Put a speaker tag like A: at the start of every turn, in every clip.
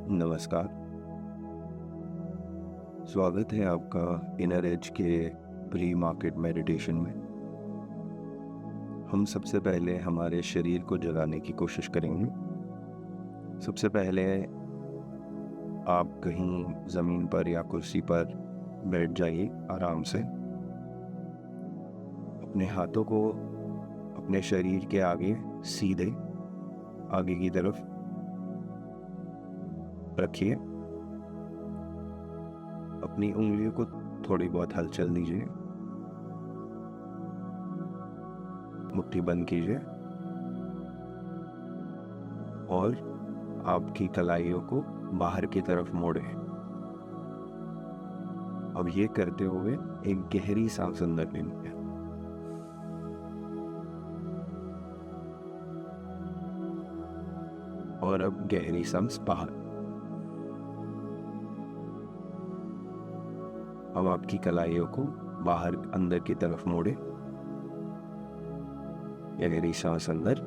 A: नमस्कार। स्वागत है आपका इनर एज के प्री मार्केट मेडिटेशन में। हम सबसे पहले हमारे शरीर को जगाने की कोशिश करेंगे। सबसे पहले आप कहीं ज़मीन पर या कुर्सी पर बैठ जाइए आराम से। अपने हाथों को अपने शरीर के आगे सीधे आगे की तरफ रखिए। अपनी उंगलियों को थोड़ी बहुत हलचल दीजिए। मुट्ठी बंद कीजिए और आपकी कलाइयों को बाहर की तरफ मोड़ें। अब ये करते हुए एक गहरी सांस अंदर लेनी है और अब गहरी सांस बाहर। अब आपकी कलाइयों को बाहर अंदर की तरफ मोड़े। गहरी सांस अंदर,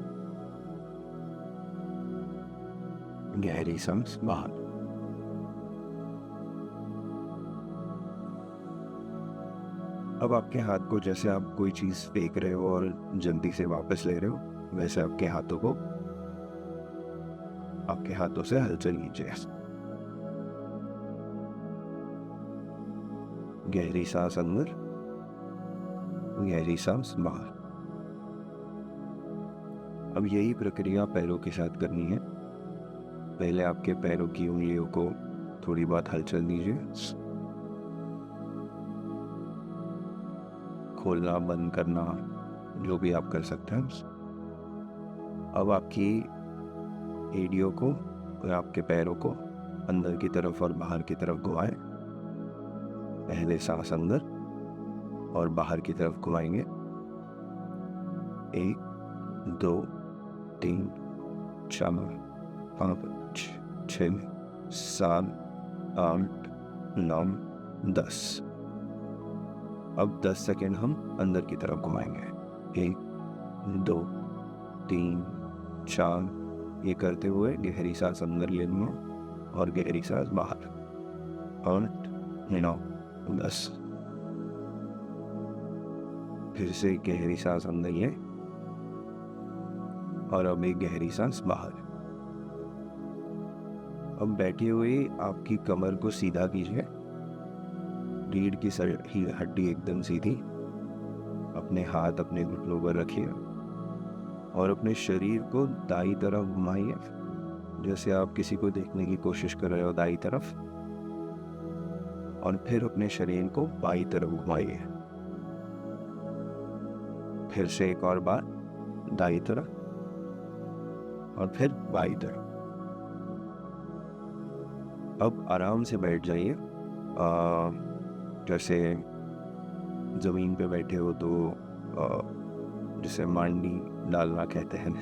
A: गहरी सांस बाहर। अब आपके हाथ को जैसे आप कोई चीज फेंक रहे हो और जल्दी से वापस ले रहे हो, वैसे आपके हाथों से हलचल कीजिए। गहरी सांस अंदर, गहरी सांस बाहर। अब यही प्रक्रिया पैरों के साथ करनी है। पहले आपके पैरों की उंगलियों को थोड़ी बहुत हलचल दीजिए। खोलना बंद करना जो भी आप कर सकते हैं। अब आपकी एड़ियों को और आपके पैरों को अंदर की तरफ और बाहर की तरफ घुमाएं। पहले सांस अंदर और बाहर की तरफ घुमाएंगे। 1 2 3 4 5 6 7 8 9 10। अब 10 सेकेंड हम अंदर की तरफ घुमाएंगे। 1 2 3 4। ये करते हुए गहरी सांस अंदर लेनी है और गहरी सांस बाहर। 8 9 10। फिर से गहरी सांस अंदर लिए और अब एक गहरी सांस बाहर। अब बैठे हुए आपकी कमर को सीधा कीजिए। रीढ़ की हड्डी एकदम सीधी। अपने हाथ अपने घुटनों पर रखिए और अपने शरीर को दाईं तरफ घुमाइए, जैसे आप किसी को देखने की कोशिश कर रहे हो दाईं तरफ। और फिर अपने शरीर को बाईं तरफ घुमाइए। फिर से एक और बार दाईं तरफ और फिर बाईं तरफ। अब आराम से बैठ जाइए। जैसे जमीन पे बैठे हो तो जिसे मांडी डालना कहते हैं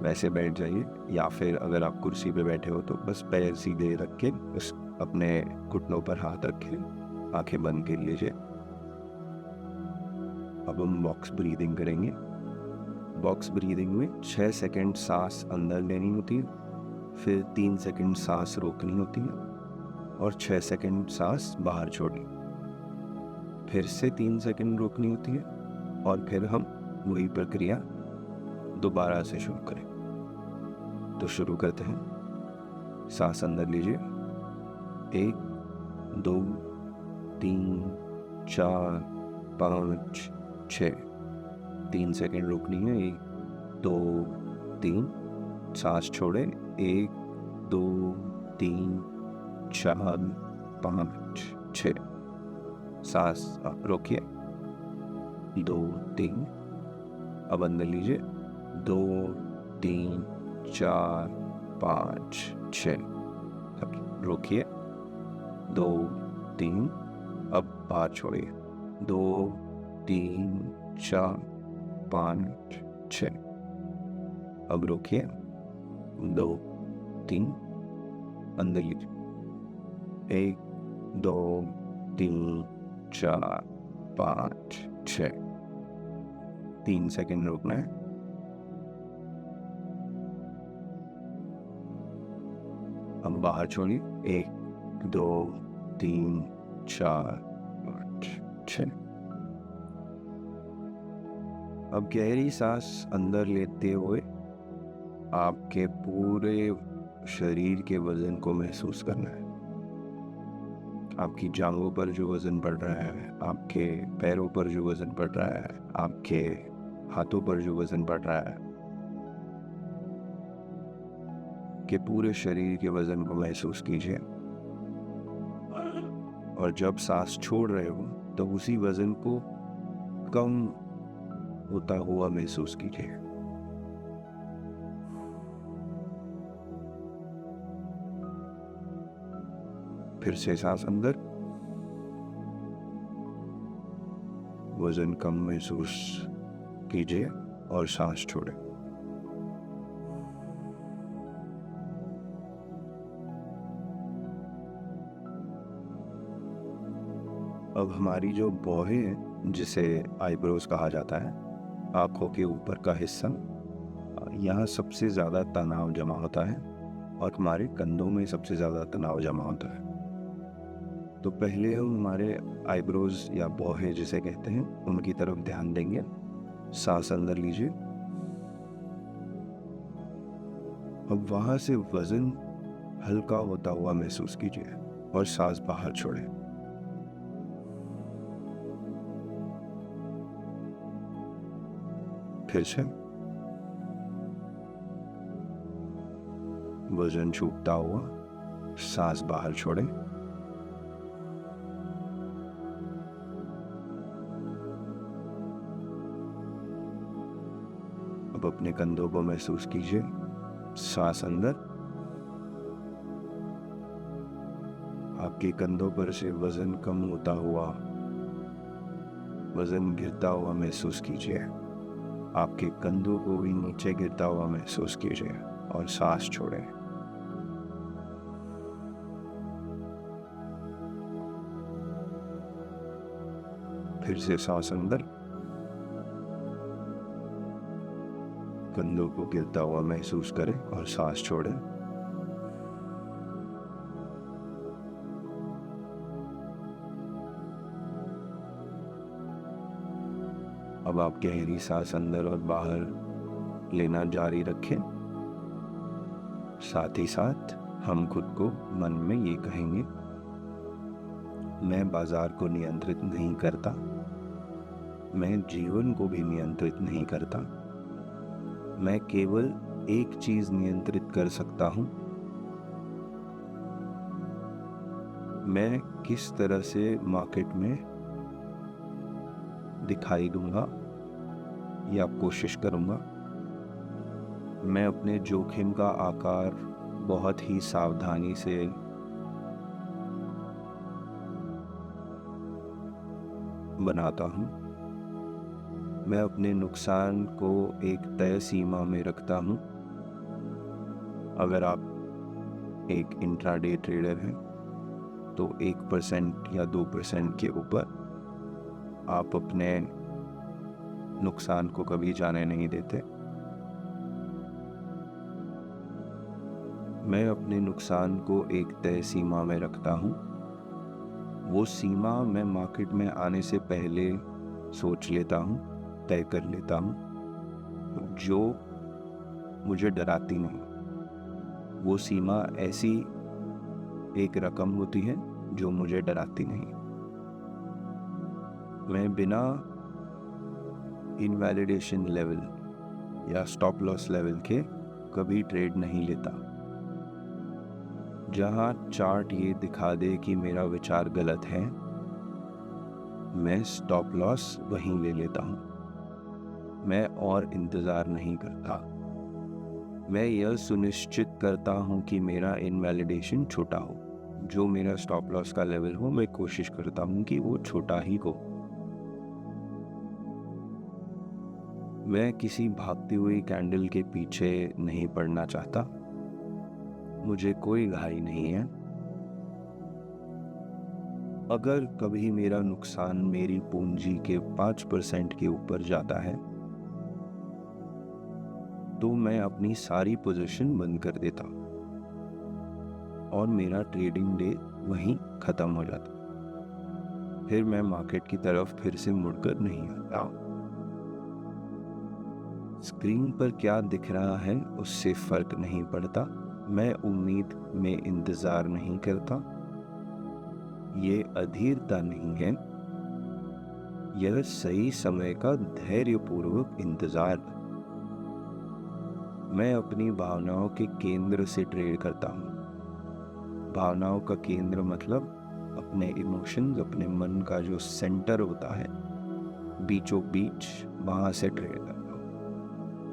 A: वैसे बैठ जाइए, या फिर अगर आप कुर्सी पे बैठे हो तो बस पैर सीधे रख के बस अपने घुटनों पर हाथ रखे, आंखें बंद कर लीजिए। अब हम बॉक्स ब्रीदिंग करेंगे। बॉक्स ब्रीदिंग में 6 सेकंड सांस अंदर लेनी होती है, फिर 3 सेकंड सांस रोकनी होती है और 6 सेकंड सांस बाहर छोड़नी। फिर से 3 सेकंड रोकनी होती है और फिर हम वही प्रक्रिया दोबारा से शुरू करें। तो शुरू करते हैं। सांस अंदर लीजिए। 1 2 3 4 5 6। 3 सेकंड रोकनी है। 1 2 3। सांस छोड़े। 1 2 3 4 5 6। सांस रोकिए। 2 3। अब अंदर लीजिए। 2 3 4 5 6। अब रोकिए। 2 3। अब बाहर छोड़िए। 2 3 4 5 6। अब रोकिए। 2 3। अंदर लीजिए। 1 2 3 4 5 6। 3 सेकंड रोकना है। अब बाहर छोड़िए। 1 2 3 4 5 6। अब गहरी सांस अंदर लेते हुए आपके पूरे शरीर के वजन को महसूस करना है। आपकी जांघों पर जो वजन पड़ रहा है, आपके पैरों पर जो वजन पड़ रहा है, आपके हाथों पर जो वजन पड़ रहा है, के पूरे शरीर के वजन को महसूस कीजिए। और जब सांस छोड़ रहे हो तो उसी वजन को कम होता हुआ महसूस कीजिए। फिर से सांस अंदर, वजन कम महसूस कीजिए और सांस छोड़ें। अब हमारी जो भौहें हैं, जिसे आईब्रोज कहा जाता है, आंखों के ऊपर का हिस्सा, यहाँ सबसे ज़्यादा तनाव जमा होता है और हमारे कंधों में सबसे ज़्यादा तनाव जमा होता है। तो पहले हम हमारे आईब्रोज या भौहें जिसे कहते हैं उनकी तरफ ध्यान देंगे। सांस अंदर लीजिए। अब वहाँ से वजन हल्का होता हुआ महसूस कीजिए और सांस बाहर छोड़ें। फिर से वजन छूटता हुआ सांस बाहर छोड़ें। अब अपने कंधों को महसूस कीजिए। सांस अंदर, आपके कंधों पर से वजन कम होता हुआ, वजन गिरता हुआ महसूस कीजिए। आपके कंधों को भी नीचे गिरता हुआ महसूस कीजिए और सांस छोड़ें। फिर से सांस अंदर, कंधों को गिरता हुआ महसूस करें और सांस छोड़ें। अब आप गहरी सांस अंदर और बाहर लेना जारी रखें। साथ ही साथ हम खुद को मन में ये कहेंगे, मैं बाजार को नियंत्रित नहीं करता, मैं जीवन को भी नियंत्रित नहीं करता, मैं केवल एक चीज नियंत्रित कर सकता हूं, मैं किस तरह से मार्केट में दिखाई दूंगा या कोशिश करूंगा। मैं अपने जोखिम का आकार बहुत ही सावधानी से बनाता हूं। मैं अपने नुकसान को एक तय सीमा में रखता हूं। अगर आप एक इंट्राडे ट्रेडर हैं तो 1% या 2% के ऊपर आप अपने नुकसान को कभी जाने नहीं देते। मैं अपने नुकसान को एक तय सीमा में रखता हूँ। वो सीमा मैं मार्केट में आने से पहले सोच लेता हूँ, तय कर लेता हूँ, जो मुझे डराती नहीं। वो सीमा ऐसी एक रकम होती है जो मुझे डराती नहीं। मैं बिना इनवैलिडेशन लेवल या स्टॉप लॉस लेवल के कभी ट्रेड नहीं लेता। जहां चार्ट ये दिखा दे कि मेरा विचार गलत है, मैं स्टॉप लॉस वहीं ले लेता हूं। मैं और इंतज़ार नहीं करता। मैं यह सुनिश्चित करता हूं कि मेरा इनवैलिडेशन छोटा हो। जो मेरा स्टॉप लॉस का लेवल हो, मैं कोशिश करता हूं कि वो छोटा ही हो। मैं किसी भागती हुई कैंडल के पीछे नहीं पड़ना चाहता। मुझे कोई घाई नहीं है। अगर कभी मेरा नुकसान मेरी पूंजी के 5% के ऊपर जाता है तो मैं अपनी सारी पोजीशन बंद कर देता। और मेरा ट्रेडिंग डे वहीं ख़त्म हो जाता। फिर मैं मार्केट की तरफ फिर से मुड़कर नहीं आता। स्क्रीन पर क्या दिख रहा है उससे फ़र्क नहीं पड़ता। मैं उम्मीद में इंतज़ार नहीं करता। ये अधीरता नहीं है, यह सही समय का धैर्यपूर्वक इंतज़ार। मैं अपनी भावनाओं के केंद्र से ट्रेड करता हूँ। भावनाओं का केंद्र मतलब अपने इमोशंस, अपने मन का जो सेंटर होता है, बीचों बीच, वहाँ से ट्रेड करता हूँ।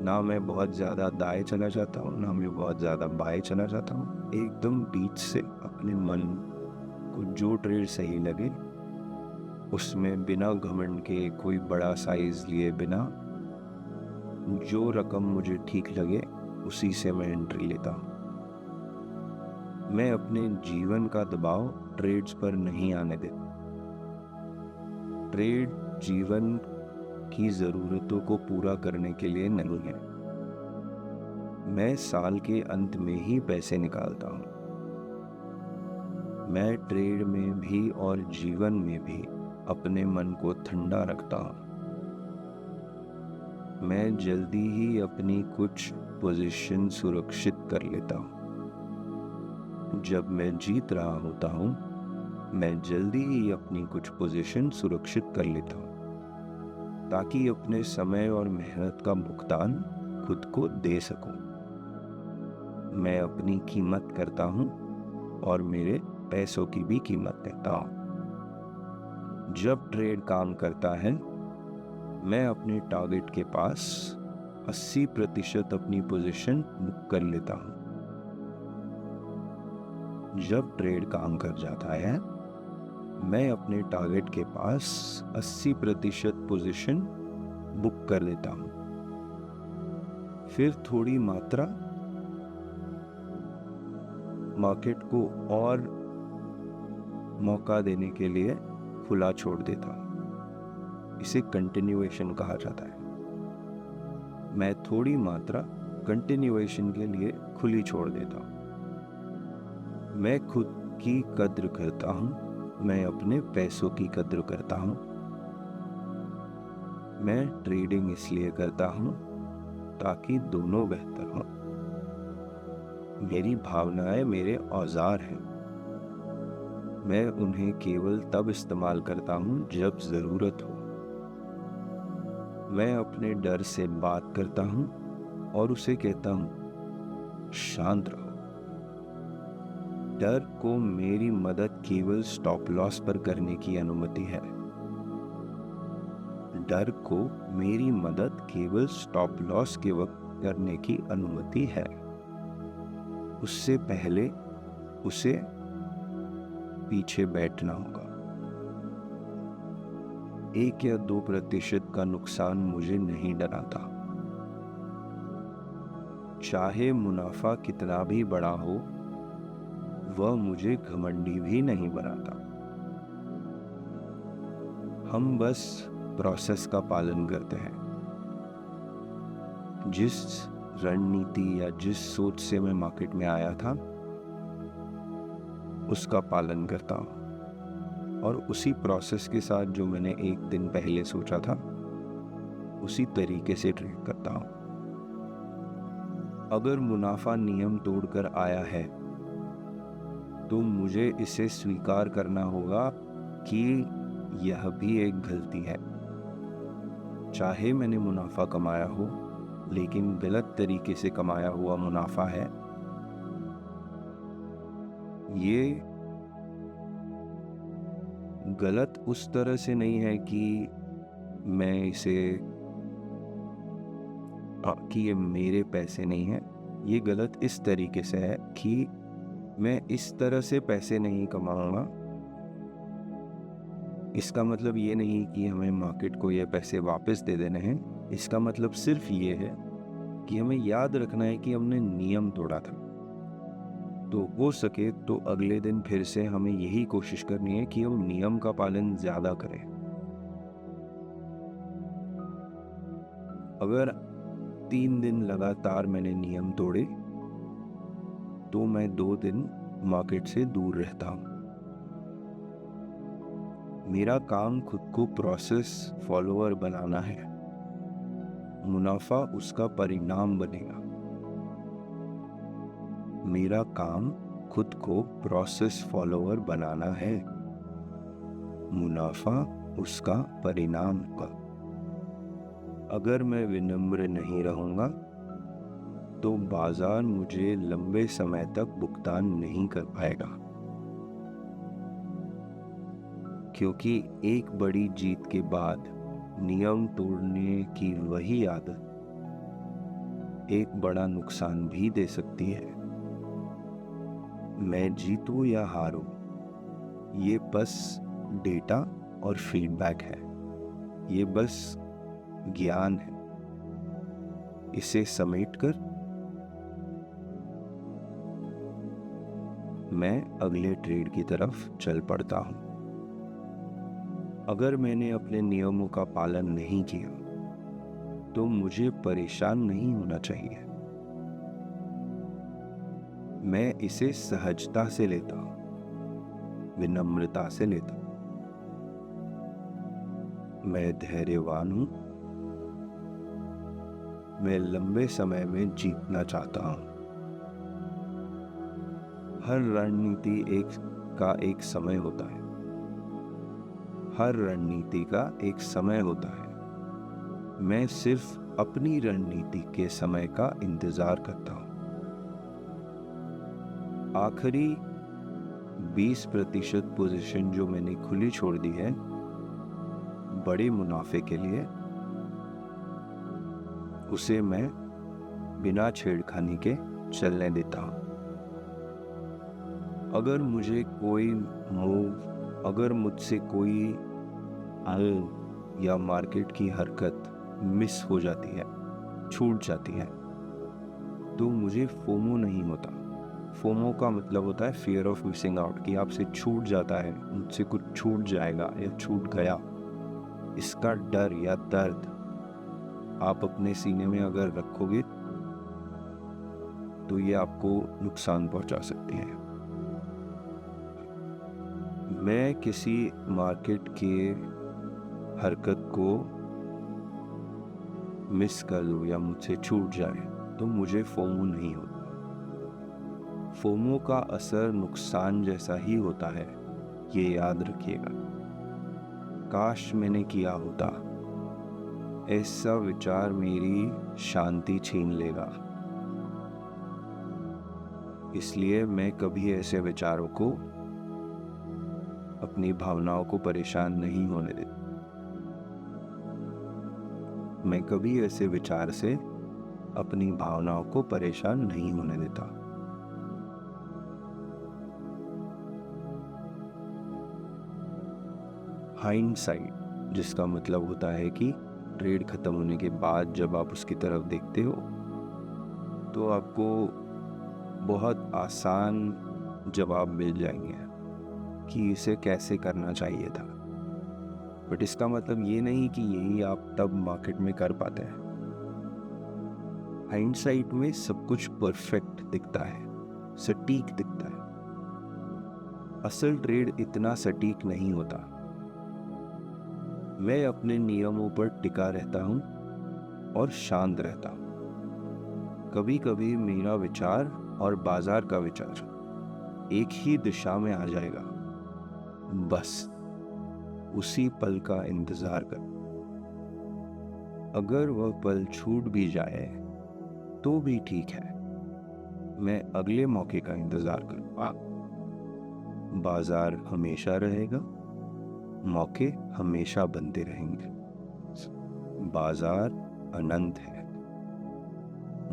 A: ना मैं बहुत ज़्यादा दाएं चला जाता हूँ, ना मैं बहुत ज़्यादा बाएं चला जाता हूँ। एकदम बीच से अपने मन को जो ट्रेड सही लगे उसमें बिना घमंड के, कोई बड़ा साइज लिए बिना, जो रकम मुझे ठीक लगे उसी से मैं एंट्री लेता हूँ। मैं अपने जीवन का दबाव ट्रेड्स पर नहीं आने देता। ट्रेड जीवन की ज़रूरतों को पूरा करने के लिए नहीं है। मैं साल के अंत में ही पैसे निकालता हूँ। मैं ट्रेड में भी और जीवन में भी अपने मन को ठंडा रखता हूँ। मैं जल्दी ही अपनी कुछ पोजीशन सुरक्षित कर लेता हूँ। जब मैं जीत रहा होता हूँ, मैं जल्दी ही अपनी कुछ पोजीशन सुरक्षित कर लेता हूँ ताकि अपने समय और मेहनत का भुगतान खुद को दे सकूं। मैं अपनी कीमत करता हूँ और मेरे पैसों की भी कीमत करता हूँ। जब ट्रेड काम करता है, मैं अपने टारगेट के पास 80% अपनी पोजीशन बुक कर लेता हूँ। जब ट्रेड काम कर जाता है, मैं अपने टारगेट के पास 80% पोजीशन बुक कर लेता हूँ। फिर थोड़ी मात्रा मार्केट को और मौका देने के लिए खुला छोड़ देता हूँ। इसे कंटिन्यूएशन कहा जाता है। मैं थोड़ी मात्रा कंटिन्यूएशन के लिए खुली छोड़ देता हूँ। मैं खुद की कद्र करता हूँ। मैं अपने पैसों की कद्र करता हूँ। मैं ट्रेडिंग इसलिए करता हूँ ताकि दोनों बेहतर हों। मेरी भावनाएं मेरे औजार हैं। मैं उन्हें केवल तब इस्तेमाल करता हूँ जब ज़रूरत हो। मैं अपने डर से बात करता हूँ और उसे कहता हूँ, शांत रहो। डर को मेरी मदद केवल स्टॉप लॉस पर करने की अनुमति है। डर को मेरी मदद केवल स्टॉप लॉस के वक्त करने की अनुमति है। उससे पहले उसे पीछे बैठना होगा। 1 या 2% का नुकसान मुझे नहीं डराता। चाहे मुनाफा कितना भी बड़ा हो, वह मुझे घमंडी भी नहीं बनाता। हम बस प्रोसेस का पालन करते हैं। जिस रणनीति या जिस सोच से मैं मार्केट में आया था, उसका पालन करता हूँ और उसी प्रोसेस के साथ जो मैंने 1 दिन पहले सोचा था, उसी तरीके से ट्रेड करता हूँ। अगर मुनाफा नियम तोड़कर आया है, तो मुझे इसे स्वीकार करना होगा कि यह भी एक गलती है। चाहे मैंने मुनाफा कमाया हो, लेकिन गलत तरीके से कमाया हुआ मुनाफा है। ये गलत उस तरह से नहीं है कि मैं इसे कि ये मेरे पैसे नहीं हैं। ये गलत इस तरीके से है कि मैं इस तरह से पैसे नहीं कमाऊंगा। इसका मतलब ये नहीं कि हमें मार्केट को ये पैसे वापस दे देने हैं। इसका मतलब सिर्फ ये है कि हमें याद रखना है कि हमने नियम तोड़ा था। तो हो सके तो अगले दिन फिर से हमें यही कोशिश करनी है कि हम नियम का पालन ज़्यादा करें। अगर 3 दिन लगातार मैंने नियम तोड़े, तो मैं 2 दिन मार्केट से दूर रहता हूँ। मेरा काम खुद को प्रोसेस फॉलोअर बनाना है, मुनाफा उसका परिणाम बनेगा। मेरा काम खुद को प्रोसेस फॉलोअर बनाना है, मुनाफा उसका परिणाम होगा। अगर मैं विनम्र नहीं रहूंगा तो बाजार मुझे लंबे समय तक भुगतान नहीं कर पाएगा, क्योंकि एक बड़ी जीत के बाद नियम तोड़ने की वही आदत एक बड़ा नुकसान भी दे सकती है। मैं जीतूं या हारूं, ये बस डेटा और फीडबैक है, ये बस ज्ञान है। इसे समेटकर मैं अगले ट्रेड की तरफ चल पड़ता हूं। अगर मैंने अपने नियमों का पालन नहीं किया तो मुझे परेशान नहीं होना चाहिए। मैं इसे सहजता से लेता हूं, विनम्रता से लेता हूं। मैं धैर्यवान हूं, मैं लंबे समय में जीतना चाहता हूं। हर रणनीति का एक समय होता है, हर रणनीति का एक समय होता है। मैं सिर्फ अपनी रणनीति के समय का इंतजार करता हूं। आखिरी 20% पोजीशन जो मैंने खुली छोड़ दी है बड़े मुनाफे के लिए, उसे मैं बिना छेड़खानी के चलने देता हूं। अगर मुझे कोई मूव, अगर मुझसे कोई या मार्केट की हरकत मिस हो जाती है, छूट जाती है, तो मुझे फोमो नहीं होता। फोमो का मतलब होता है फियर ऑफ मिसिंग आउट, कि आपसे छूट जाता है, मुझसे कुछ छूट जाएगा या छूट गया। इसका डर या दर्द आप अपने सीने में अगर रखोगे तो ये आपको नुकसान पहुंचा सकती है। मैं किसी मार्केट के हरकत को मिस कर दूं या मुझसे छूट जाए तो मुझे फोमो नहीं होता। फोमो का असर नुकसान जैसा ही होता है, ये याद रखिएगा। काश मैंने किया होता, ऐसा विचार मेरी शांति छीन लेगा। इसलिए मैं कभी ऐसे विचारों को, अपनी भावनाओं को परेशान नहीं होने देता। मैं कभी ऐसे विचार से अपनी भावनाओं को परेशान नहीं होने देता। हाइंडसाइट, जिसका मतलब होता है कि ट्रेड खत्म होने के बाद जब आप उसकी तरफ देखते हो तो आपको बहुत आसान जवाब मिल जाएंगे कि इसे कैसे करना चाहिए था। बट इसका मतलब ये नहीं कि यही आप तब मार्केट में कर पाते हैं। हाइंडसाइट में सब कुछ परफेक्ट दिखता है, सटीक दिखता है। असल ट्रेड इतना सटीक नहीं होता। मैं अपने नियमों पर टिका रहता हूं और शांत रहता हूं। कभी कभी मेरा विचार और बाजार का विचार एक ही दिशा में आ जाएगा, बस उसी पल का इंतजार कर। अगर वह पल छूट भी जाए तो भी ठीक है, मैं अगले मौके का इंतजार करूंगा। बाजार हमेशा रहेगा, मौके हमेशा बनते रहेंगे। बाजार अनंत है।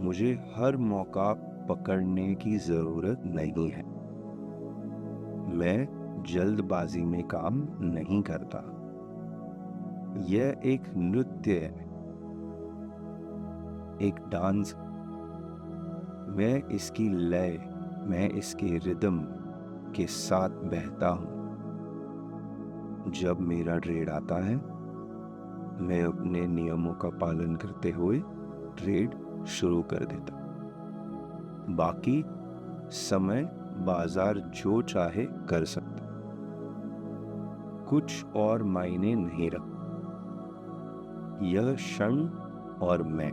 A: मुझे हर मौका पकड़ने की जरूरत नहीं है। मैं जल्दबाजी में काम नहीं करता। यह एक नृत्य है, एक डांस। मैं इसकी लय, मैं इसके रिदम के साथ बहता हूं। जब मेरा ट्रेड आता है, मैं अपने नियमों का पालन करते हुए ट्रेड शुरू कर देता। बाकी समय बाजार जो चाहे कर सकता, कुछ और मायने नहीं रखता। यह क्षण और मैं,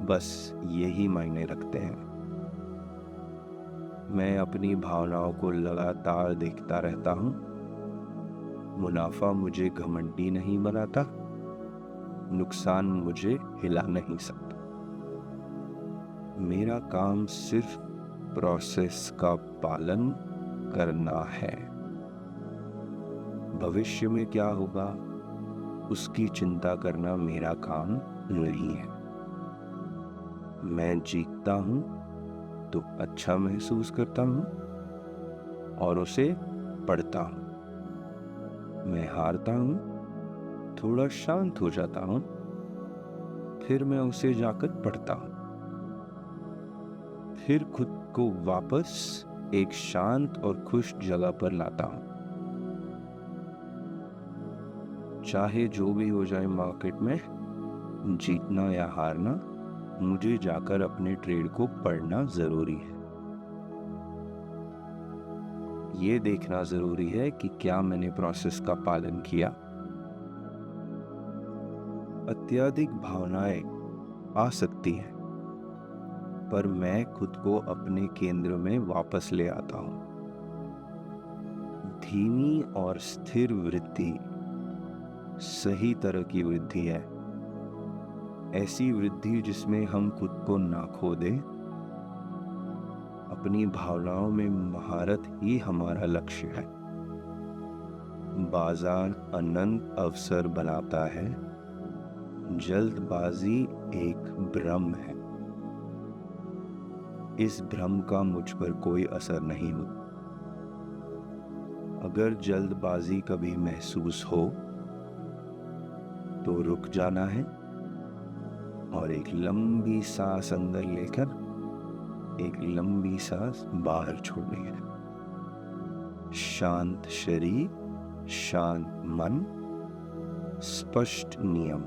A: बस यही मायने रखते हैं। मैं अपनी भावनाओं को लगातार देखता रहता हूं। मुनाफा मुझे घमंडी नहीं बनाता, नुकसान मुझे हिला नहीं सकता। मेरा काम सिर्फ प्रोसेस का पालन करना है। भविष्य में क्या होगा उसकी चिंता करना मेरा काम नहीं है। मैं जीतता हूं तो अच्छा महसूस करता हूं और उसे पढ़ता हूं। मैं हारता हूं, थोड़ा शांत हो जाता हूं, फिर मैं उसे जाकर पढ़ता हूं। फिर खुद को वापस एक शांत और खुश जगह पर लाता हूं। चाहे जो भी हो जाए मार्केट में, जीतना या हारना, मुझे जाकर अपने ट्रेड को पढ़ना जरूरी है। ये देखना जरूरी है कि क्या मैंने प्रोसेस का पालन किया। अत्यधिक भावनाएं आ सकती हैं, पर मैं खुद को अपने केंद्र में वापस ले आता हूं। धीमी और स्थिर वृद्धि सही तरह की वृद्धि है। ऐसी वृद्धि जिसमें हम खुद को ना खो दें। अपनी भावनाओं में महारत ही हमारा लक्ष्य है। बाजार अनंत अवसर बनाता है, जल्दबाजी एक भ्रम है। इस भ्रम का मुझ पर कोई असर नहीं होता। अगर जल्दबाजी कभी महसूस हो तो रुक जाना है और एक लंबी सांस अंदर लेकर एक लंबी सांस बाहर छोड़नी है। शांत शरीर, शांत मन, स्पष्ट नियम।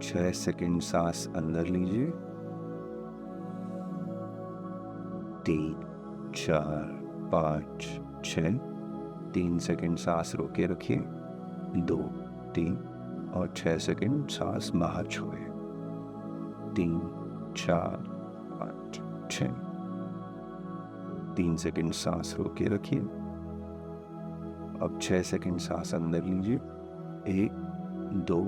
A: 6 सेकंड सांस अंदर लीजिए। 3, 4, 5, 6। 3 सेकंड सांस रोके रखिए। 2, 3 और 6 सेकंड सांस बाहर छोड़े। 3, 4, 5, 6। 3 सेकंड सांस रोके रखिए। अब 6 सेकंड सांस अंदर लीजिए। 1, 2,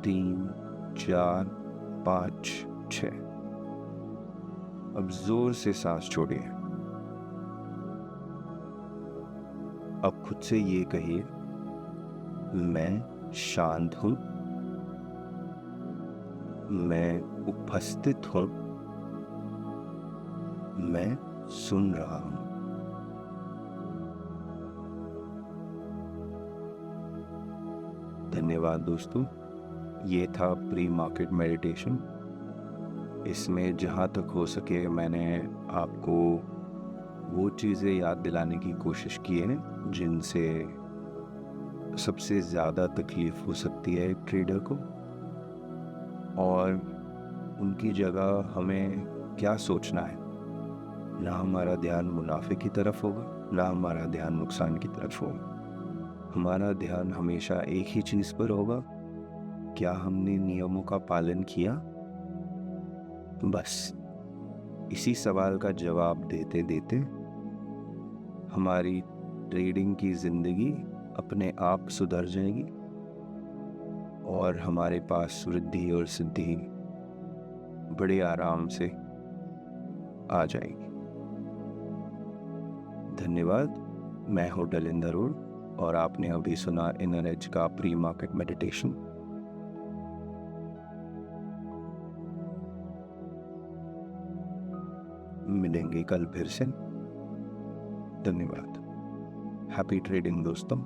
A: 3, 4, 5, 6। अब जोर से सांस छोड़िए। अब खुद से ये कहिए, मैं शांत हूं, मैं उपस्थित हूं, मैं सुन रहा हूं। धन्यवाद दोस्तों। ये था प्री मार्केट मेडिटेशन। इसमें जहाँ तक हो सके मैंने आपको वो चीज़ें याद दिलाने की कोशिश की है जिनसे सबसे ज़्यादा तकलीफ़ हो सकती है एक ट्रेडर को, और उनकी जगह हमें क्या सोचना है। ना हमारा ध्यान मुनाफे की तरफ होगा, ना हमारा ध्यान नुकसान की तरफ होगा। हमारा ध्यान हमेशा एक ही चीज़ पर होगा, क्या हमने नियमों का पालन किया। बस इसी सवाल का जवाब देते देते हमारी ट्रेडिंग की ज़िंदगी अपने आप सुधर जाएगी और हमारे पास वृद्धि और सिद्धि बड़े आराम से आ जाएगी। धन्यवाद। मैं हूँ डलिंदर और आपने अभी सुना इनर एज का प्री मार्केट मेडिटेशन। मिलेंगे कल फिर से। धन्यवाद। हैप्पी ट्रेडिंग दोस्तों।